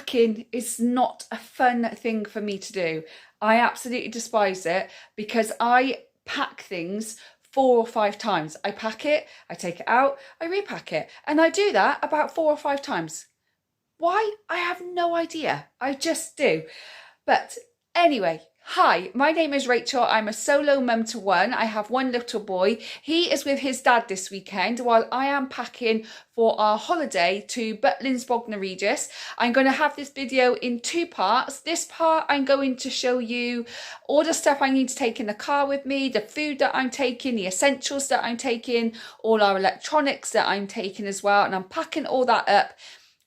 packing is not a fun thing for me to do. I absolutely despise it because I pack things 4 or 5 times. I pack it, I take it out, I repack it, and I do that about 4 or 5 times. Why? I have no idea. I just do. But anyway, hi, my name is Rachel. I'm a solo mum to one. I have one little boy. He is with his dad this weekend while I am packing for our holiday to Butlins Bogner Regis. I'm going to have this video in 2 parts. This part, I'm going to show you all the stuff I need to take in the car with me, the food that I'm taking, the essentials that I'm taking, all our electronics that I'm taking as well. And I'm packing all that up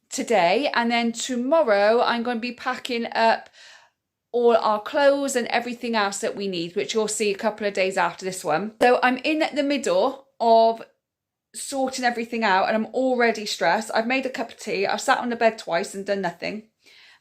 today. And then tomorrow, I'm going to be packing up all our clothes and everything else that we need, which you'll see a couple of days after this one. So I'm in the middle of sorting everything out and I'm already stressed. I've made a cup of tea. I've sat on the bed twice and done nothing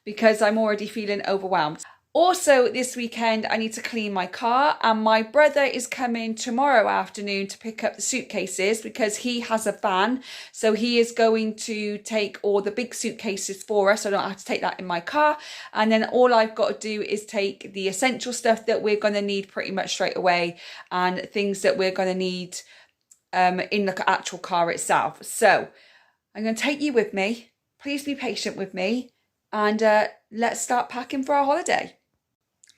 because I'm already feeling overwhelmed. Also this weekend, I need to clean my car, and my brother is coming tomorrow afternoon to pick up the suitcases because he has a van. So he is going to take all the big suitcases for us. So I don't have to take that in my car. And then all I've got to do is take the essential stuff that we're going to need pretty much straight away and things that we're going to need in the actual car itself. So I'm going to take you with me. Please be patient with me, and let's start packing for our holiday.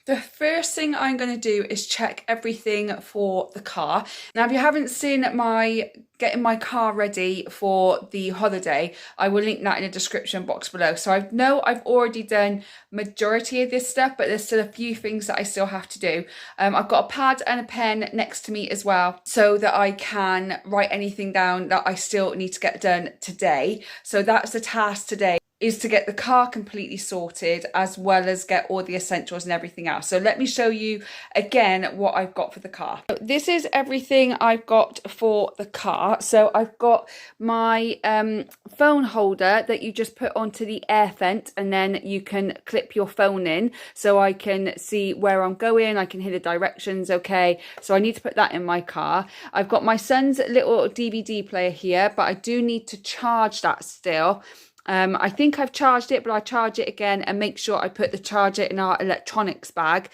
The first thing I'm going to do is check everything for the car. Now, if you haven't seen my getting my car ready for the holiday, I will link that in the description box below. So I know I've already done majority of this stuff, but there's still a few things that I still have to do. I've got a pad and a pen next to me as well, so that I can write anything down that I still need to get done today. So that's the task today, is to get the car completely sorted as well as get all the essentials and everything else. So let me show you again what I've got for the car. So this is everything I've got for the car. So I've got my phone holder that you just put onto the air vent, and then you can clip your phone in so I can see where I'm going. I can hear the directions, okay? So I need to put that in my car. I've got my son's little DVD player here, but I do need to charge that still. I think I've charged it, but I'll charge it again and make sure I put the charger in our electronics bag.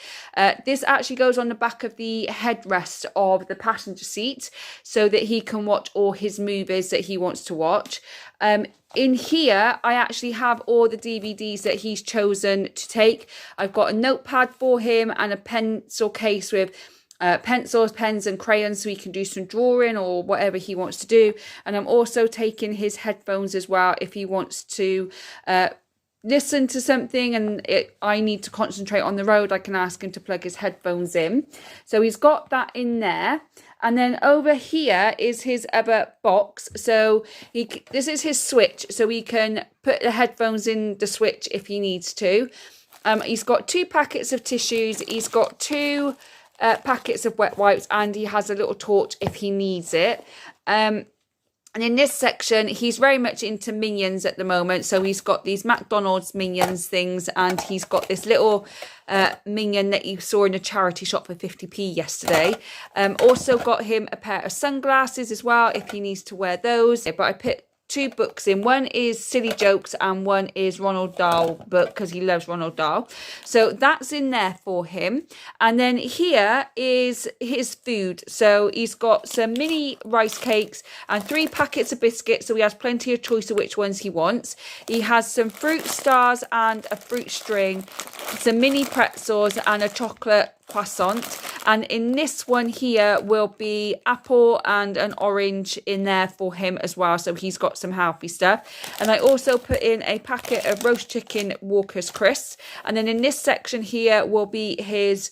This actually goes on the back of the headrest of the passenger seat so that he can watch all his movies that he wants to watch. In here, I actually have all the DVDs that he's chosen to take. I've got a notepad for him and a pencil case with pencils, pens and crayons so he can do some drawing or whatever he wants to do. And I'm also taking his headphones as well if he wants to listen to something and I need to concentrate on the road. I can ask him to plug his headphones in. So he's got that in there. And then over here is his other box. So this is his switch, so he can put the headphones in the switch if he needs to. He's got 2 packets of tissues. He's got 2 packets of wet wipes, and he has a little torch if he needs it. And in this section, he's very much into Minions at the moment. So he's got these McDonald's Minions things, and he's got this little Minion that you saw in a charity shop for 50p yesterday. Also got him a pair of sunglasses as well if he needs to wear those. But I put 2 books in. One is Silly Jokes and one is Ronald Dahl book because he loves Ronald Dahl. So that's in there for him. And then here is his food. So he's got some mini rice cakes and 3 packets of biscuits. So he has plenty of choice of which ones he wants. He has some fruit stars and a fruit string, some mini pretzels and a chocolate croissant. And in this one here will be apple and an orange in there for him as well, so he's got some healthy stuff. And I also put in a packet of roast chicken Walker's crisps. And then in this section here will be his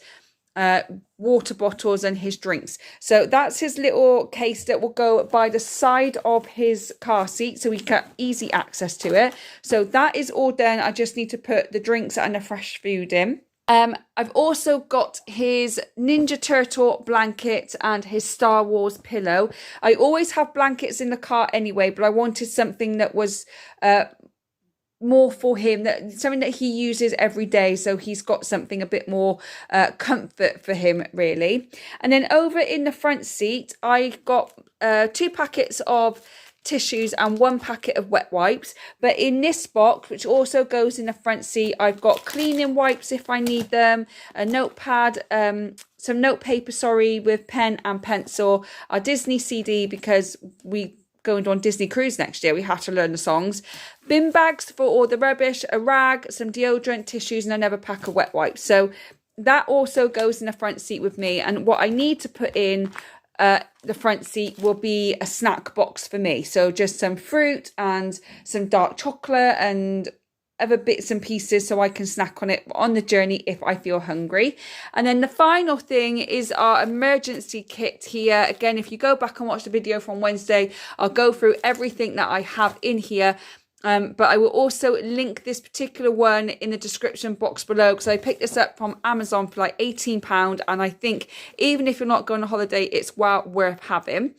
water bottles and his drinks. So that's his little case that will go by the side of his car seat so he can easy access to it. So that is all done. I just need to put the drinks and the fresh food in. I've also got his Ninja Turtle blanket and his Star Wars pillow. I always have blankets in the car anyway, but I wanted something that was more for him, something that he uses every day, so he's got something a bit more comfort for him really. And then over in the front seat I got 2 packets of tissues and 1 packet of wet wipes. But in this box, which also goes in the front seat, I've got cleaning wipes if I need them, a notepad, some note paper, with pen and pencil, our Disney CD because we going on Disney cruise next year, we have to learn the songs, bin bags for all the rubbish, a rag, some deodorant, tissues, and another pack of wet wipes. So that also goes in the front seat with me. And what I need to put in the front seat will be a snack box for me. So just some fruit and some dark chocolate and other bits and pieces so I can snack on it on the journey if I feel hungry. And then the final thing is our emergency kit here. Again, if you go back and watch the video from Wednesday, I'll go through everything that I have in here. But I will also link this particular one in the description box below because I picked this up from Amazon for like £18, and I think even if you're not going on holiday, it's well worth having.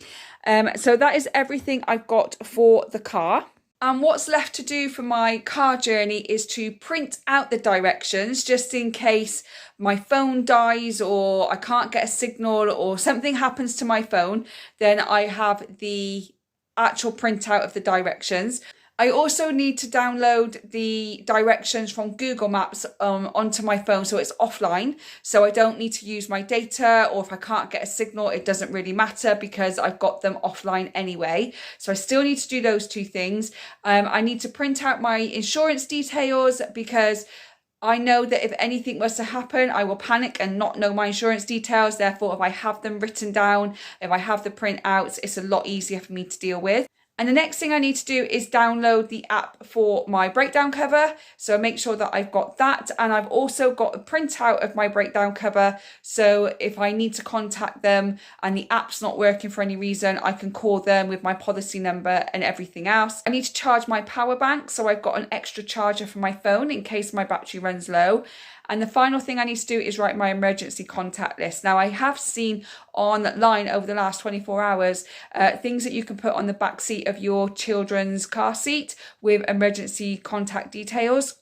So that is everything I've got for the car. And what's left to do for my car journey is to print out the directions just in case my phone dies or I can't get a signal or something happens to my phone. Then I have the actual printout of the directions. I also need to download the directions from Google Maps onto my phone so it's offline, so I don't need to use my data, or if I can't get a signal it doesn't really matter because I've got them offline anyway. So I still need to do those 2 things. I need to print out my insurance details because I know that if anything was to happen, I will panic and not know my insurance details. Therefore, if I have them written down, if I have the printouts, it's a lot easier for me to deal with. And the next thing I need to do is download the app for my breakdown cover. So make sure that I've got that. And I've also got a printout of my breakdown cover. So if I need to contact them and the app's not working for any reason, I can call them with my policy number and everything else. I need to charge my power bank. So I've got an extra charger for my phone in case my battery runs low. And the final thing I need to do is write my emergency contact list. Now, I have seen online over the last 24 hours things that you can put on the back seat of your children's car seat with emergency contact details.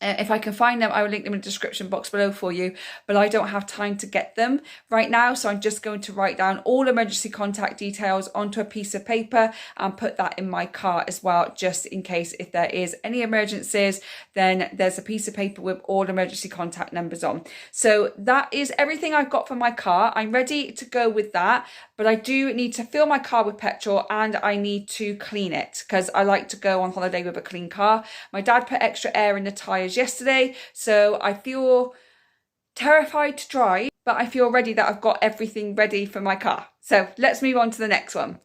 If I can find them, I will link them in the description box below for you, but I don't have time to get them right now. So I'm just going to write down all emergency contact details onto a piece of paper and put that in my car as well, just in case if there is any emergencies, then there's a piece of paper with all emergency contact numbers on. So that is everything I've got for my car. I'm ready to go with that, but I do need to fill my car with petrol and I need to clean it because I like to go on holiday with a clean car. My dad put extra air in the tyres yesterday, so I feel terrified to drive, but I feel ready that I've got everything ready for my car. So let's move on to the next one.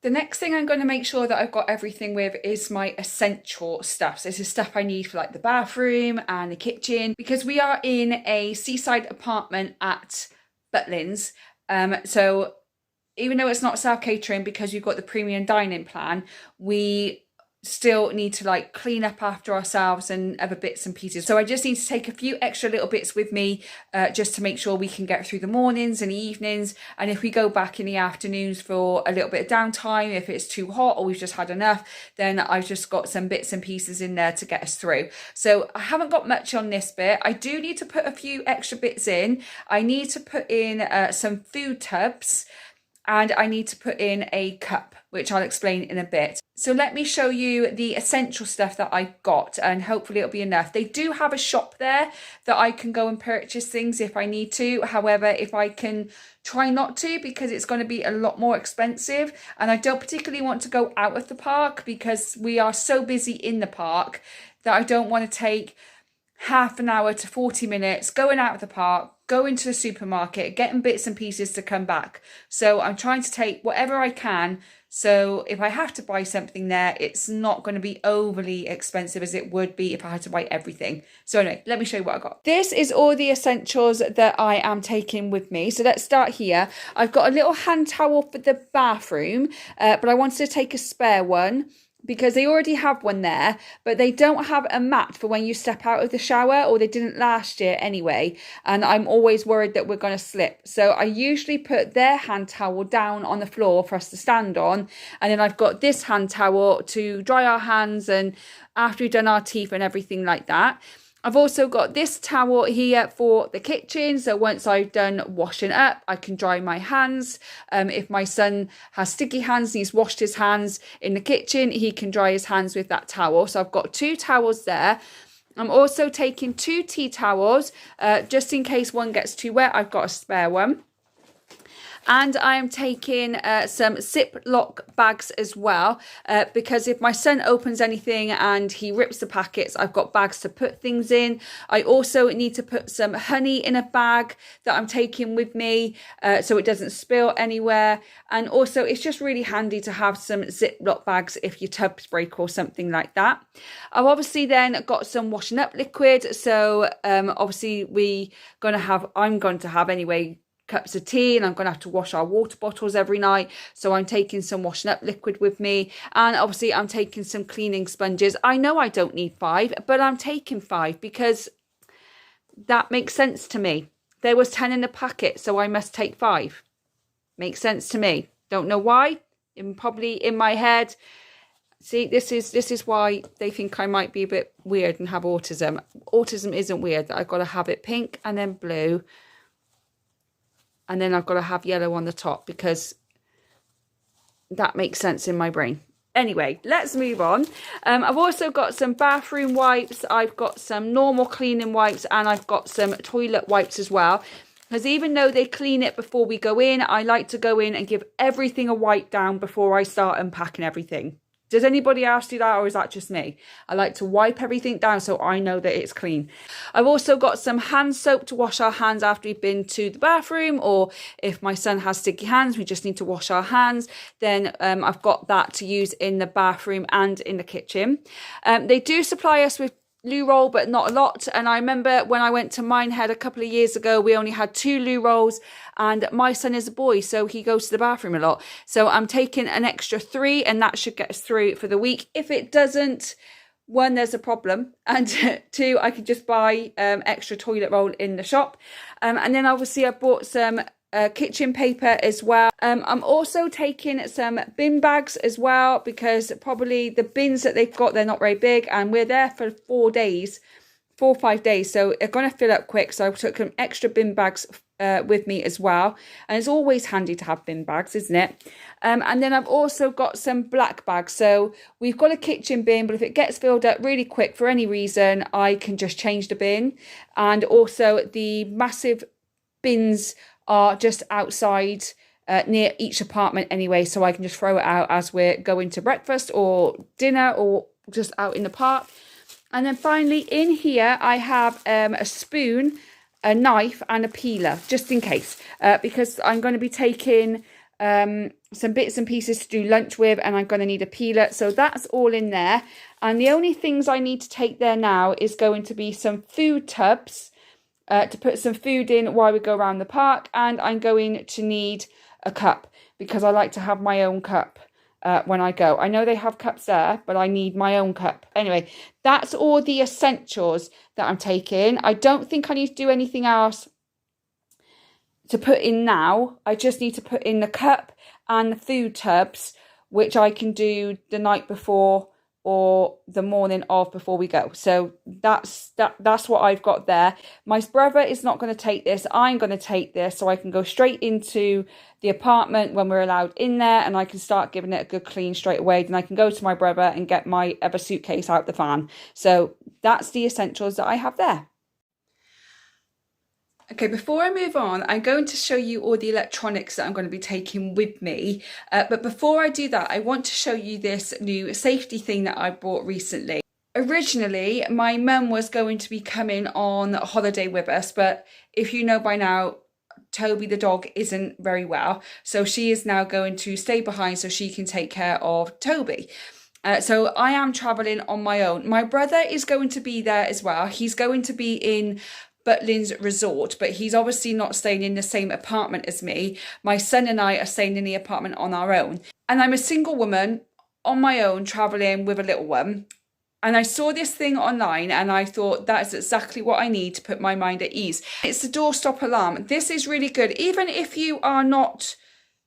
The next thing I'm going to make sure that I've got everything with is my essential stuff. So this is stuff I need for like the bathroom and the kitchen, because we are in a seaside apartment at Butlins. So even though it's not self-catering because you've got the premium dining plan, we still need to like clean up after ourselves and other bits and pieces. So I just need to take a few extra little bits with me just to make sure we can get through the mornings and the evenings. And if we go back in the afternoons for a little bit of downtime, if it's too hot or we've just had enough, then I've just got some bits and pieces in there to get us through. So I haven't got much on this bit. I do need to put a few extra bits in. I need to put in some food tubs, and I need to put in a cup, which I'll explain in a bit. So let me show you the essential stuff that I've got, and hopefully it'll be enough. They do have a shop there that I can go and purchase things if I need to. However, if I can try not to, because it's going to be a lot more expensive, and I don't particularly want to go out of the park because we are so busy in the park that I don't want to take half an hour to 40 minutes going out of the park, go into the supermarket, getting bits and pieces to come back. So I'm trying to take whatever I can. So if I have to buy something there, it's not going to be overly expensive as it would be if I had to buy everything. So anyway, let me show you what I got. This is all the essentials that I am taking with me. So let's start here. I've got a little hand towel for the bathroom, but I wanted to take a spare one, because they already have one there, but they don't have a mat for when you step out of the shower, or they didn't last year anyway. And I'm always worried that we're going to slip. So I usually put their hand towel down on the floor for us to stand on. And then I've got this hand towel to dry our hands and after we've done our teeth and everything like that. I've also got this towel here for the kitchen. So once I've done washing up, I can dry my hands. If my son has sticky hands and he's washed his hands in the kitchen, he can dry his hands with that towel. So I've got 2 towels there. I'm also taking 2 tea towels, just in case one gets too wet. I've got a spare one. And I am taking some Ziploc bags as well, because if my son opens anything and he rips the packets, I've got bags to put things in. I also need to put some honey in a bag that I'm taking with me, so it doesn't spill anywhere. And also it's just really handy to have some Ziploc bags if your tubs break or something like that. I've obviously then got some washing up liquid. So obviously I'm going to have anyway cups of tea, and I'm going to have to wash our water bottles every night, so I'm taking some washing up liquid with me. And obviously I'm taking some cleaning sponges. I know I don't need 5, but I'm taking 5 because that makes sense to me. There was 10 in the packet, so I must take 5. Makes sense to me. Don't know why. Probably in my head. See, this is why they think I might be a bit weird and have autism. Autism isn't weird. I've got to have it pink and then blue, and then I've got to have yellow on the top, because that makes sense in my brain. Anyway, let's move on. I've also got some bathroom wipes. I've got some normal cleaning wipes, and I've got some toilet wipes as well. Because even though they clean it before we go in, I like to go in and give everything a wipe down before I start unpacking everything. Does anybody else do that, or is that just me? I like to wipe everything down so I know that it's clean. I've also got some hand soap to wash our hands after we've been to the bathroom, or if my son has sticky hands, we just need to wash our hands. Then I've got that to use in the bathroom and in the kitchen. They do supply us with loo roll, but not a lot. And I remember when I went to Minehead a couple of years ago, we only had 2 loo rolls, and my son is a boy, so he goes to the bathroom a lot. So I'm taking an extra 3, and that should get us through for the week. If it doesn't, 1, there's a problem, and 2, I could just buy extra toilet roll in the shop. And then obviously I bought some kitchen paper as well. I'm also taking some bin bags as well, because probably the bins that they've got, they're not very big, and we're there for 4 or 5 days, so they're going to fill up quick. So I took some extra bin bags with me as well, and it's always handy to have bin bags, isn't it? And then I've also got some black bags. So we've got a kitchen bin, but if it gets filled up really quick for any reason, I can just change the bin. And also the massive bins are just outside near each apartment anyway, so I can just throw it out as we're going to breakfast or dinner, or just out in the park. And then finally in here I have a spoon, a knife and a peeler, just in case, because I'm going to be taking some bits and pieces to do lunch with, and I'm going to need a peeler. So that's all in there. And the only things I need to take there now is going to be some food tubs to put some food in while we go around the park, and I'm going to need a cup, because I like to have my own cup when I go. I know they have cups there, but I need my own cup. Anyway, that's all the essentials that I'm taking. I don't think I need to do anything else to put in now. I just need to put in the cup and the food tubs, which I can do the night before or the morning of before we go. So that's what I've got there. My brother is not going to take this. I'm going to take this, so I can go straight into the apartment when we're allowed in there, and I can start giving it a good clean straight away. Then I can go to my brother and get my other suitcase out the van. So that's the essentials that I have there. Okay, before I move on, I'm going to show you all the electronics that I'm going to be taking with me. But before I do that, I want to show you this new safety thing that I bought recently. Originally, my mum was going to be coming on holiday with us, but if you know by now, Toby the dog isn't very well. So she is now going to stay behind so she can take care of Toby. So I am travelling on my own. My brother is going to be there as well. He's going to be in Butlins Resort, but he's obviously not staying in the same apartment as me. My son and I are staying in the apartment on our own. And I'm a single woman on my own travelling with a little one. And I saw this thing online and I thought that is exactly what I need to put my mind at ease. It's the doorstop alarm. This is really good. Even if you are not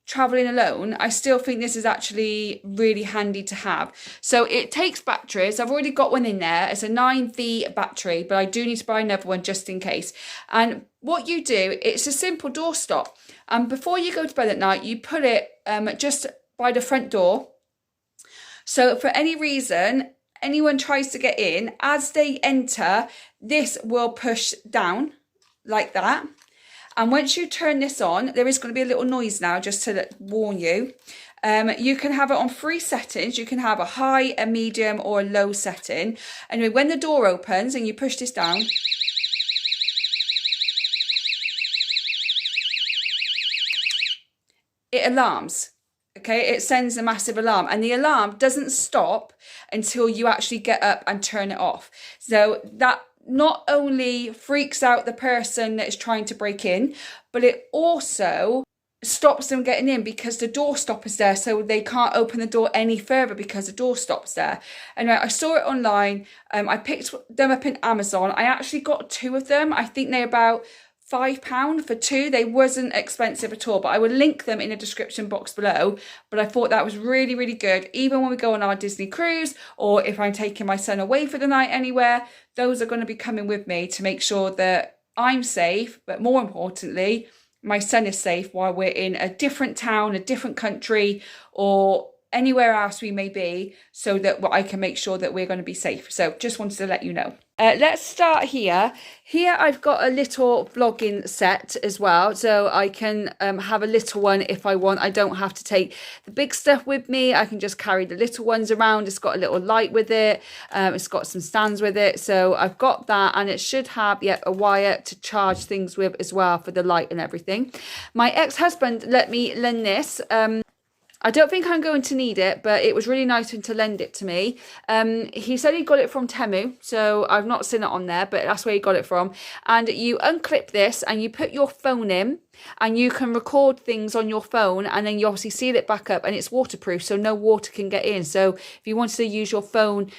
traveling alone, I still think this is actually really handy to have. So it takes batteries. I've already got one in there. It's a 9V battery, but I do need to buy another one just in case. And what you do, it's a simple door stop. And before you go to bed at night, you put it just by the front door. So for any reason, anyone tries to get in, as they enter, this will push down like that. And once you turn this on, there is going to be a little noise now, just to warn you. You can have it on 3 settings. You can have a high, a medium, or a low setting. Anyway, when the door opens and you push this down, it alarms. Okay, it sends a massive alarm, and the alarm doesn't stop until you actually get up and turn it off. So that not only freaks out the person that is trying to break in, but it also stops them getting in because the door stop is there, so they can't open the door any further because the door stops there. Anyway, I saw it online. I picked them up in Amazon. I actually got 2 of them. I think they're about £5 for 2. They wasn't expensive at all, but I will link them in the description box below. But I thought that was really, really good. Even when we go on our Disney cruise, or if I'm taking my son away for the night anywhere, those are going to be coming with me to make sure that I'm safe, but more importantly, my son is safe while we're in a different town, a different country, or anywhere else we may be, so that I can make sure that we're going to be safe. So just wanted to let you know. Let's start here. Here I've got a little vlogging set as well, so I can have a little one if I want. I don't have to take the big stuff with me. I can just carry the little ones around. It's got a little light with it. It's got some stands with it. So I've got that, and it should have a wire to charge things with as well for the light and everything. My ex-husband let me lend this. I don't think I'm going to need it, but it was really nice of him to lend it to me. He said he got it from Temu, so I've not seen it on there, but that's where he got it from. And you unclip this and you put your phone in, and you can record things on your phone, and then you obviously seal it back up, and it's waterproof, so no water can get in. So if you wanted to use your phone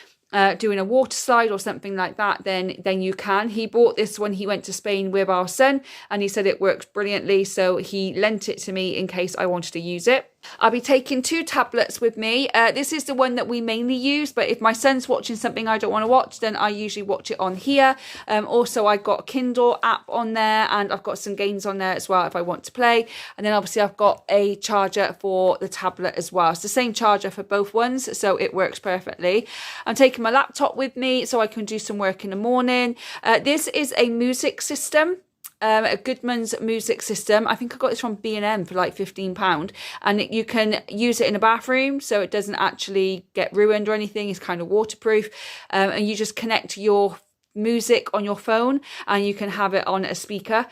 doing a water slide or something like that, then you can. He bought this when he went to Spain with our son, and he said it works brilliantly, so he lent it to me in case I wanted to use it. I'll be taking 2 tablets with me. This is the one that we mainly use, but if my son's watching something I don't want to watch, then I usually watch it on here. Also, I've got a Kindle app on there, and I've got some games on there as well if I want to play. And then obviously I've got a charger for the tablet as well. It's the same charger for both ones, so it works perfectly. I'm taking my laptop with me so I can do some work in the morning. This is a music system. A Goodman's music system. I think I got this from B&M for like £15, and you can use it in a bathroom, so it doesn't actually get ruined or anything. It's kind of waterproof, and you just connect your music on your phone, and you can have it on a speaker.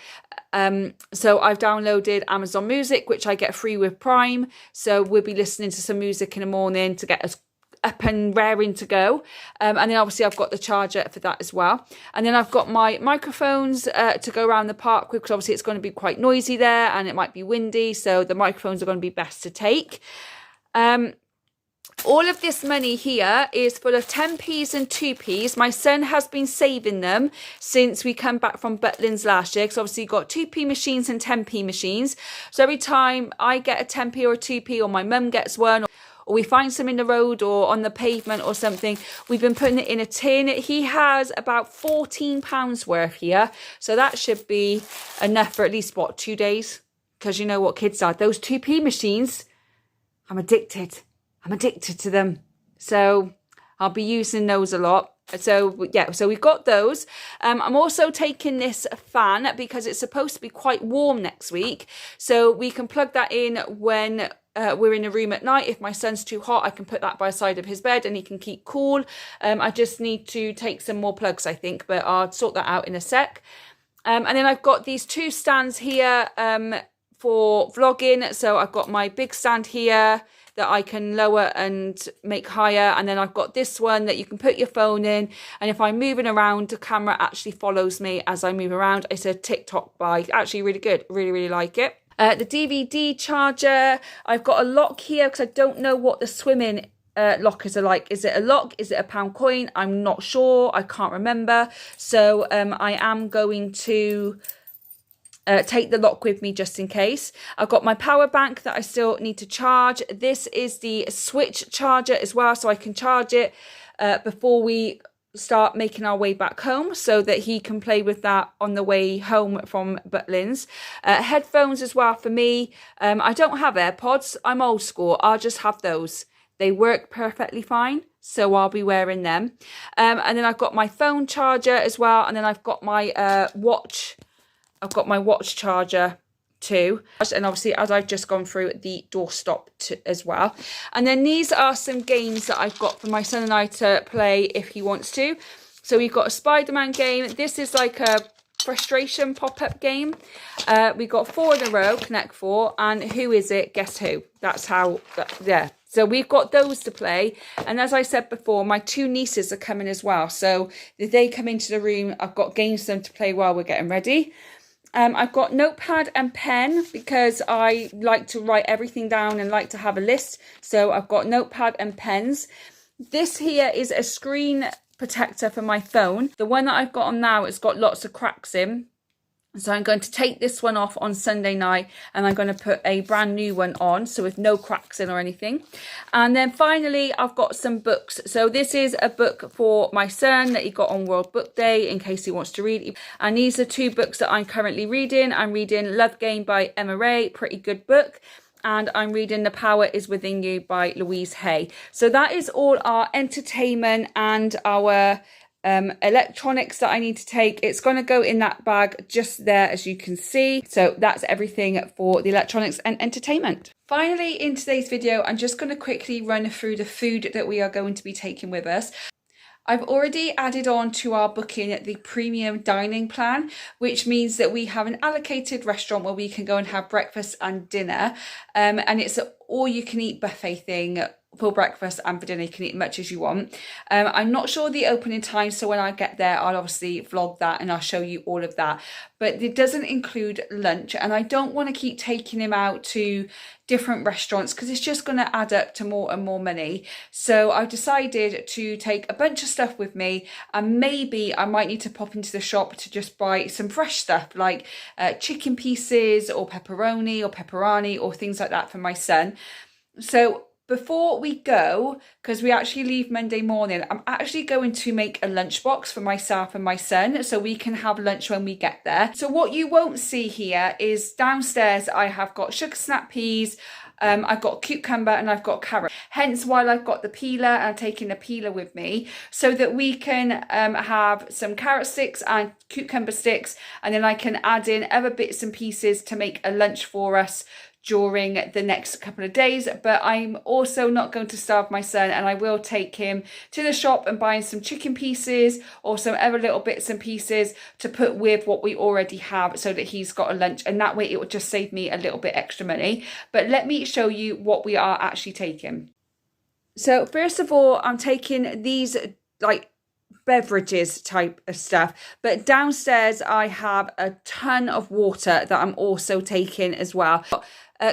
So I've downloaded Amazon Music, which I get free with Prime, so we'll be listening to some music in the morning to get us up and raring to go. And then obviously I've got the charger for that as well. And then I've got my microphones to go around the park with, because obviously it's going to be quite noisy there and it might be windy, so the microphones are going to be best to take. All of this money here is full of 10p's and 2p's. My son has been saving them since we come back from Butlins last year, because obviously you've got 2p machines and 10p machines. So every time I get a 10p or a 2p, or my mum gets one, or we find some in the road or on the pavement or something, we've been putting it in a tin. He has about £14 worth here, so that should be enough for at least, what, 2 days? Because you know what kids are. Those 2p machines, I'm addicted to them, so I'll be using those a lot. So yeah, so we've got those. I'm also taking this fan because it's supposed to be quite warm next week, so we can plug that in when we're in a room at night. If my son's too hot, I can put that by the side of his bed and he can keep cool. I just need to take some more plugs, I think, but I'll sort that out in a sec. And then I've got these 2 stands here for vlogging. So I've got my big stand here that I can lower and make higher, and then I've got this one that you can put your phone in, and if I'm moving around, the camera actually follows me as I move around. It's a TikTok buy, actually really good, really like it. The DVD charger, I've got a lock here because I don't know what the swimming lockers are like. Is it a lock? Is it a pound coin? I'm not sure. I can't remember. So I am going to take the lock with me just in case. I've got my power bank that I still need to charge. This is the switch charger as well, so I can charge it before we start making our way back home, so that he can play with that on the way home from Butlins. Headphones as well for me. I don't have AirPods. I'm old school. I'll just have those. They work perfectly fine, so I'll be wearing them. And then I've got my phone charger as well, and then I've got my watch. I've got my watch charger too, and obviously as I've just gone through, the doorstop as well. And then these are some games that I've got for my son and I to play if he wants to. So we've got a Spider-Man game. This is like a frustration pop-up game. We've got 4 in a row, Connect 4, and Who Is It? Guess Who. That's how, yeah. So we've got those to play. And as I said before, my 2 nieces are coming as well. So if they come into the room, I've got games for them to play while we're getting ready. I've got notepad and pen because I like to write everything down and like to have a list. So I've got notepad and pens. This here is a screen protector for my phone. The one that I've got on now, it's got lots of cracks in. So I'm going to take this one off on Sunday night, and I'm going to put a brand new one on, so with no cracks in or anything. And then finally, I've got some books. So this is a book for my son that he got on World Book Day in case he wants to read. And these are 2 books that I'm currently reading. I'm reading Love Game by Emma Ray, pretty good book. And I'm reading The Power Is Within You by Louise Hay. So that is all our entertainment and our electronics that I need to take. It's going to go in that bag just there, as you can see. So that's everything for the electronics and entertainment. Finally, in today's video, I'm just going to quickly run through the food that we are going to be taking with us. I've already added on to our booking the premium dining plan, which means that we have an allocated restaurant where we can go and have breakfast and dinner. And it's an all-you-can-eat buffet thing for breakfast, and for dinner you can eat as much as you want. I'm not sure the opening time, so when I get there I'll obviously vlog that and I'll show you all of that. But it doesn't include lunch, and I don't want to keep taking him out to different restaurants because it's just going to add up to more and more money. So I've decided to take a bunch of stuff with me, and maybe I might need to pop into the shop to just buy some fresh stuff like chicken pieces or pepperoni or things like that for my son. So before we go, because we actually leave Monday morning, I'm actually going to make a lunchbox for myself and my son so we can have lunch when we get there. So what you won't see here is downstairs I have got sugar snap peas, I've got cucumber and I've got carrot. Hence why I've got the peeler, and I'm taking the peeler with me so that we can have some carrot sticks and cucumber sticks, and then I can add in other bits and pieces to make a lunch for us during the next couple of days. But I'm also not going to starve my son, and I will take him to the shop and buy some chicken pieces or some other little bits and pieces to put with what we already have so that he's got a lunch, and that way it will just save me a little bit extra money. But let me show you what we are actually taking. So first of all, I'm taking these like beverages type of stuff, but downstairs I have a ton of water that I'm also taking as well.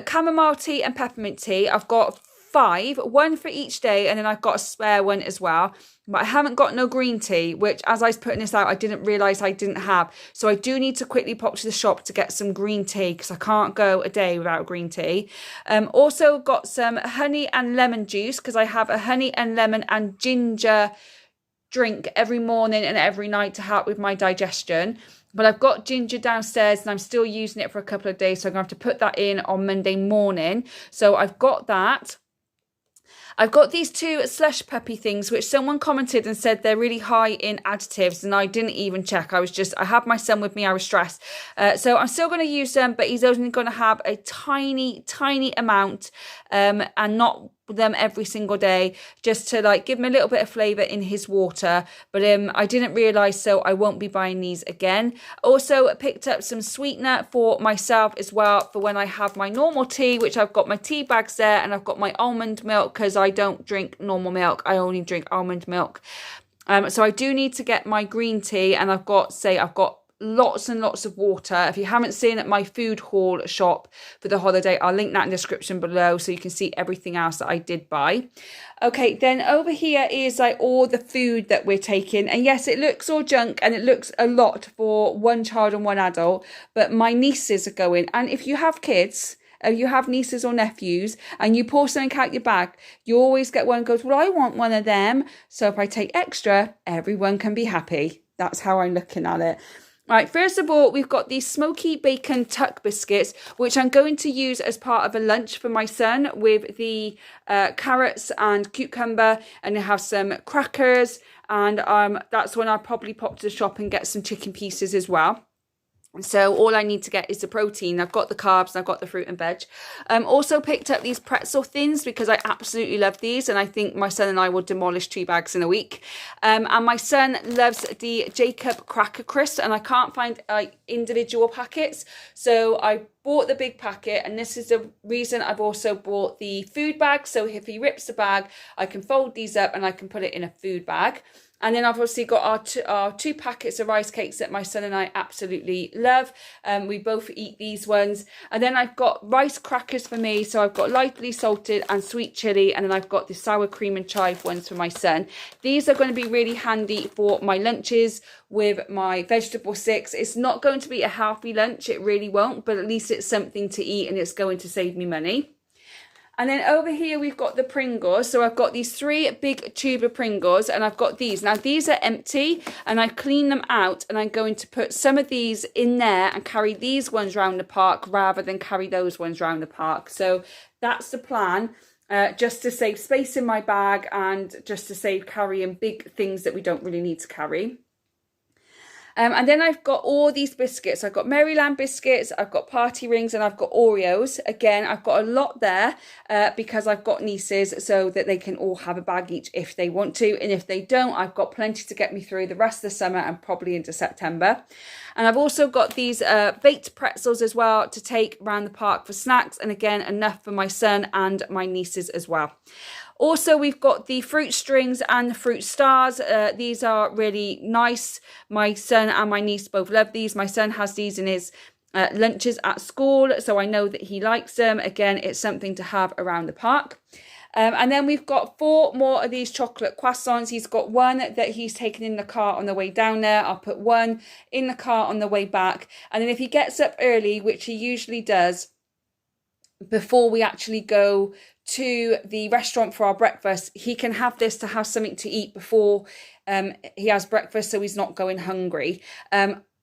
Chamomile tea and peppermint tea, I've got 5, 1 for each day, and then I've got a spare one as well. But I haven't got no green tea, which as I was putting this out I didn't realise I didn't have, so I do need to quickly pop to the shop to get some green tea because I can't go a day without green tea. Also got some honey and lemon juice because I have a honey and lemon and ginger drink every morning and every night to help with my digestion. But I've got ginger downstairs and I'm still using it for a couple of days, so I'm going to have to put that in on Monday morning. So I've got that. I've got these 2 slush puppy things, which someone commented and said they're really high in additives, and I didn't even check. I had my son with me, I was stressed. So I'm still going to use them, but he's only going to have a tiny amount, and not them every single day, just to like give him a little bit of flavour in his water. But I didn't realise, so I won't be buying these again. Also picked up some sweetener for myself as well for when I have my normal tea, which I've got my tea bags there, and I've got my almond milk because I don't drink normal milk, I only drink almond milk. So I do need to get my green tea, and I've got lots and lots of water. If you haven't seen it, my food haul shop for the holiday, I'll link that in the description below so you can see everything else that I did buy. Okay, then over here is like all the food that we're taking. And yes, it looks all junk and it looks a lot for one child and one adult, but my nieces are going. And if you have kids, you have nieces or nephews and you pour something out your bag, you always get one who goes, well, I want one of them. So if I take extra, everyone can be happy. That's how I'm looking at it. Right, first of all, we've got these smoky bacon tuck biscuits, which I'm going to use as part of a lunch for my son with the carrots and cucumber, and I have some crackers, and that's when I'll probably pop to the shop and get some chicken pieces as well. So all I need to get is the protein. I've got the carbs and I've got the fruit and veg. Also picked up these pretzel thins because I absolutely love these, and I think my son and I will demolish 2 bags in a week. And my son loves the Jacob cracker crisps, and I can't find individual packets, so I bought the big packet, and this is the reason I've also bought the food bag. So if he rips the bag, I can fold these up and I can put it in a food bag. And then I've obviously got our 2 packets of rice cakes that my son and I absolutely love. We both eat these ones. And then I've got rice crackers for me. So I've got lightly salted and sweet chili. And then I've got the sour cream and chive ones for my son. These are going to be really handy for my lunches with my vegetable sticks. It's not going to be a healthy lunch. It really won't. But at least it's something to eat and it's going to save me money. And then over here, we've got the Pringles. So I've got these 3 big tube of Pringles, and I've got these. Now, these are empty, and I clean them out, and I'm going to put some of these in there and carry these ones around the park rather than carry those ones around the park. So that's the plan, just to save space in my bag and just to save carrying big things that we don't really need to carry. And then I've got all these biscuits. I've got Maryland biscuits, I've got party rings, and I've got Oreos. Again, I've got a lot there because I've got nieces so that they can all have a bag each if they want to. And if they don't, I've got plenty to get me through the rest of the summer and probably into September. And I've also got these baked pretzels as well to take around the park for snacks. And again, enough for my son and my nieces as well. Also, we've got the fruit strings and the fruit stars. These are really nice. My son and my niece both love these. My son has these in his lunches at school, so I know that he likes them. Again, it's something to have around the park. And then we've got 4 more of these chocolate croissants. He's got one that he's taken in the car on the way down there. I'll put one in the car on the way back. And then if he gets up early, which he usually does, before we actually go to the restaurant for our breakfast, he can have this to have something to eat before he has breakfast, so he's not going hungry.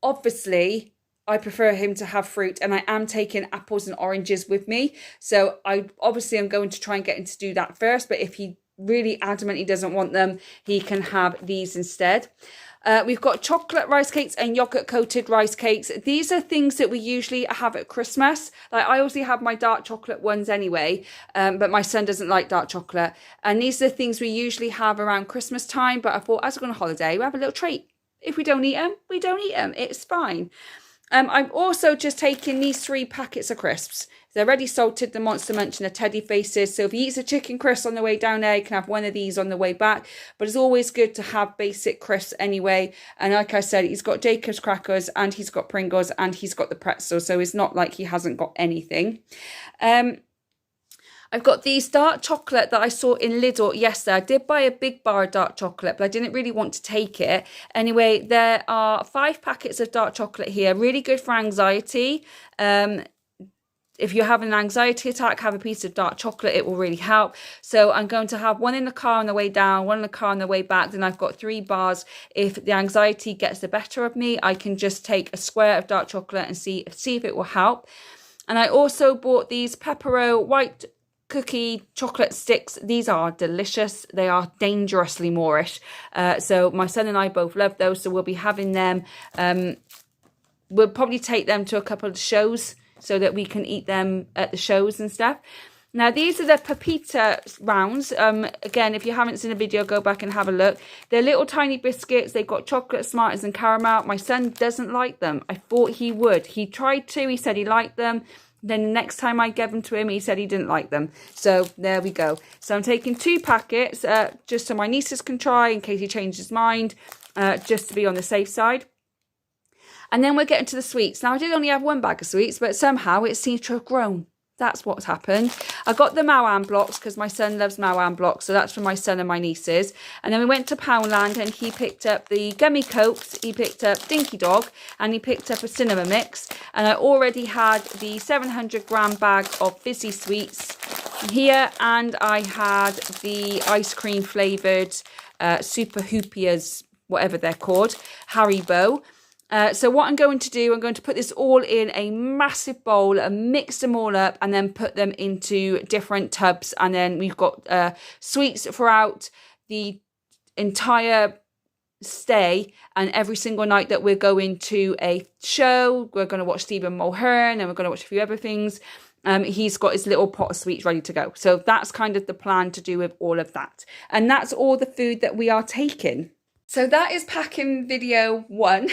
Obviously, I prefer him to have fruit, and I am taking apples and oranges with me. So I'm going to try and get him to do that first, but if he really adamant he doesn't want them, he can have these instead. We've got chocolate rice cakes and yogurt coated rice cakes. These are things that we usually have at Christmas. Like, I obviously have my dark chocolate ones anyway, but my son doesn't like dark chocolate. And these are the things we usually have around Christmas time. But I thought, as we're on holiday, we'll have a little treat. If we don't eat them, we don't eat them. It's fine. I'm also just taking these 3 packets of crisps. They're already salted, the Monster Munch and the Teddy Faces. So if he eats a chicken crisp on the way down there, you can have one of these on the way back. But it's always good to have basic crisps anyway. And like I said, he's got Jacob's crackers and he's got Pringles and he's got the pretzels. So it's not like he hasn't got anything. I've got these dark chocolate that I saw in Lidl yesterday. I did buy a big bar of dark chocolate, but I didn't really want to take it. Anyway, there are 5 packets of dark chocolate here. Really good for anxiety. If you're having an anxiety attack, have a piece of dark chocolate. It will really help. So I'm going to have one in the car on the way down, one in the car on the way back. Then I've got 3 bars. If the anxiety gets the better of me, I can just take a square of dark chocolate and see if it will help. And I also bought these Pepero white cookie chocolate sticks. These are delicious. They are dangerously Moorish. So my son and I both love those. So we'll be having them. We'll probably take them to a couple of shows so that we can eat them at the shows and stuff. Now, these are the Pepita rounds. Again, if you haven't seen a video, go back and have a look. They're little tiny biscuits. They've got chocolate, Smarties and caramel. My son doesn't like them. I thought he would. He tried to. He said he liked them. Then the next time I gave them to him, he said he didn't like them. So there we go. So I'm taking 2 packets just so my nieces can try in case he changes his mind, just to be on the safe side. And then we're getting to the sweets. Now, I did only have one bag of sweets, but somehow it seems to have grown. That's what's happened. I got the Maoan blocks because my son loves Maoan blocks. So that's for my son and my nieces. And then we went to Poundland and he picked up the gummy cokes. He picked up Dinky Dog and he picked up a cinnamon mix. And I already had the 700-gram bag of fizzy sweets here. And I had the ice cream flavoured Super Hoopias, whatever they're called, Haribo. So what I'm going to do, I'm going to put this all in a massive bowl and mix them all up and then put them into different tubs. And then we've got sweets throughout the entire stay, and every single night that we're going to a show, we're going to watch Stephen Mulhern and we're going to watch a few other things. He's got his little pot of sweets ready to go. So that's kind of the plan to do with all of that. And that's all the food that we are taking. So that is packing video 1.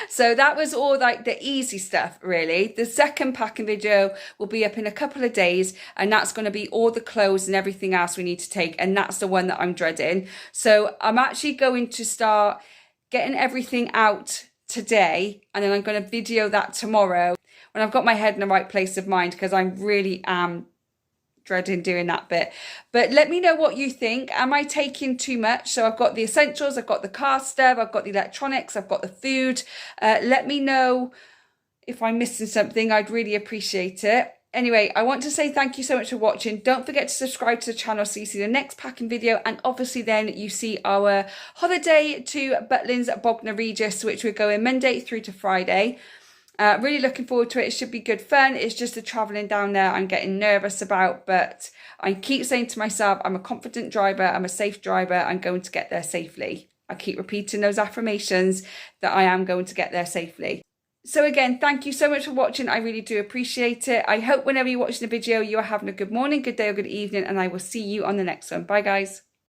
So that was all like the easy stuff, really. The second packing video will be up in a couple of days, and that's going to be all the clothes and everything else we need to take. And that's the one that I'm dreading. So I'm actually going to start getting everything out today, and then I'm going to video that tomorrow when I've got my head in the right place of mind, because I really am dreading doing that bit. But let me know what you think. Am I taking too much? So I've got the essentials, I've got the car stuff, I've got the electronics, I've got the food. Let me know if I'm missing something. I'd really appreciate it. Anyway, I want to say thank you so much for watching. Don't forget to subscribe to the channel so you see the next packing video, and obviously then you see our holiday to Butlins Bogner Regis, which we're going Monday through to Friday. Really looking forward to it. It should be good fun. It's just the travelling down there I'm getting nervous about, but I keep saying to myself, I'm a confident driver, I'm a safe driver, I'm going to get there safely. I keep repeating those affirmations that I am going to get there safely. So again, thank you so much for watching. I really do appreciate it. I hope whenever you're watching the video, you are having a good morning, good day or good evening, and I will see you on the next one. Bye guys.